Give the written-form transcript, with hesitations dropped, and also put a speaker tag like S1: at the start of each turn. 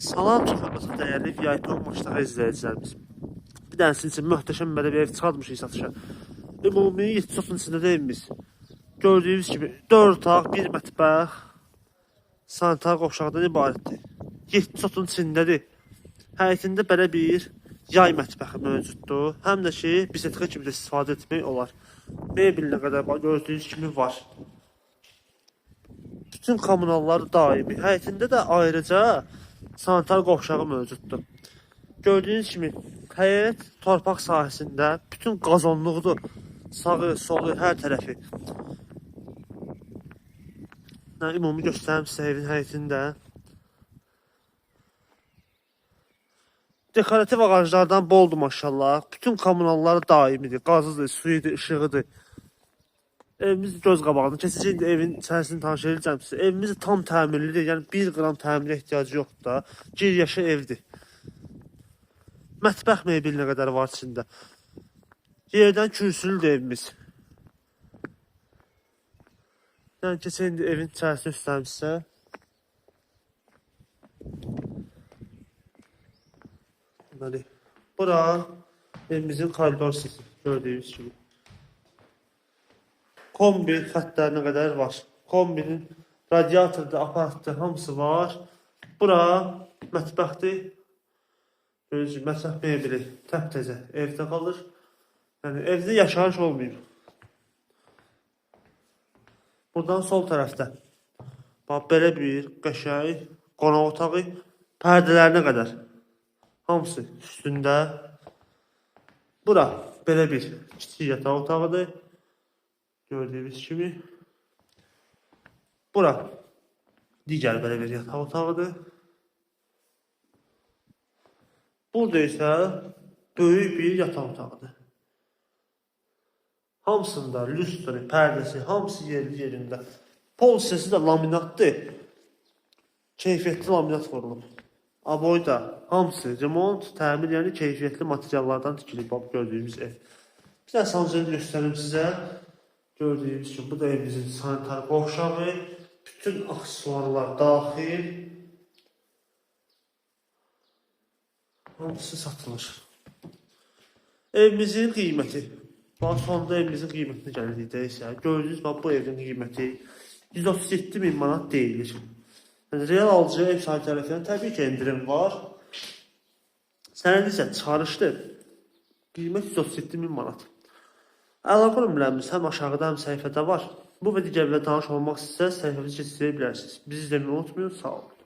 S1: Salam çox olmasa dəyərli VIP maçları izləyicilərimiz. Bir dənə sizin üçün möhtəşəm belə bir ev çıxartmışıq satışa. Ümumi 7 sotun içində evimiz. Gördüyünüz kimi 4 otaq, 1 mətbəx, sanitar qovşaqdan ibarətdir. 7 sotun içindədir. Həyətində belə bir yay mətbəxi mövcuddur. Həm də ki, bisetka kimi də istifadə etmək olar. Mebelinə qədər gördüyünüz kimi var. Bütün kommunallar daimi. Həyətində də ayrıca sanitar qovşağı mövcuddur. Gördüyünüz kimi həyət torpaq sahəsində bütün qazonluqdur. Sağı, solu, hər tərəfi. Ümumi göstərim sizə evin həyətində. Dekorativ ağaclardan boldur maşallah. Bütün kommunalları daimidir. Qazıdır, suyudur, işığıdır. Evimiz göz qabağında. Keçəcək indi evin içərisini tanış edəcəm sizə. Evimiz tam təmirlidir. Yəni 1 qram təmirə ehtiyacı yoxdur da. Gir-yaşa evdir. Mətbəx mebelinə qədər var içində. Yerdən kürsülüdür evimiz. Yəni keçək indi evin içərisini göstərim sizə. Deməli, bura evimizin koridor sisi gördüyünüz kimi. Kombi xətlərinə qədər var. Kombinin radiatorda, aparatda hamısı var. Bura mətbəxdir. Görürsünüz, mətbəx mebeli təptəzə evdə qalır. Yəni evdə yaşayış olmayıb. Buradan sol tərəfdə bax belə bir qəşəng qonaq otağı pərdələrinə qədər. Hamısı üstündə. Bura belə bir kiçik yataq otağıdır. Gördüyünüz kimi. Bura digər belə bir yataq otağıdır. Burada isə böyük bir yataq otağıdır. Hamısında lüstri, pərdəsi, hamısı yerində. Pol hissəsi də laminatdır. Keyfiyyətli laminat vurulub. Aboy da hamısı remont, təmir, yəni keyfiyyətli materiallardan tikilib gördüyümüz ev. Bir də sancını göstərim sizə. Gördüyünüz kimi bu da evimizin sanitar qovşağı. Bütün aksesuarlar daxil. Hamısı satılır. Evimizin qiyməti. Bax sonunda evimizin qiymətinə gəldikdə isə gördüyünüz bu evin qiyməti 137 min manat deyilir. Yəni real alıcı ev sahibi tərəfindən təbii ki endirim var. Sənəd isə çıxarışdır. Qiymət 137 min manat. Əlaqə nömrəmiz həm aşağıda, həm səhifədə var. Bu və digərlə tanış olmaq istəsəniz səhifəmizi keçə bilərsiniz. Bizi izləməyi unutmayın. Sağ olun.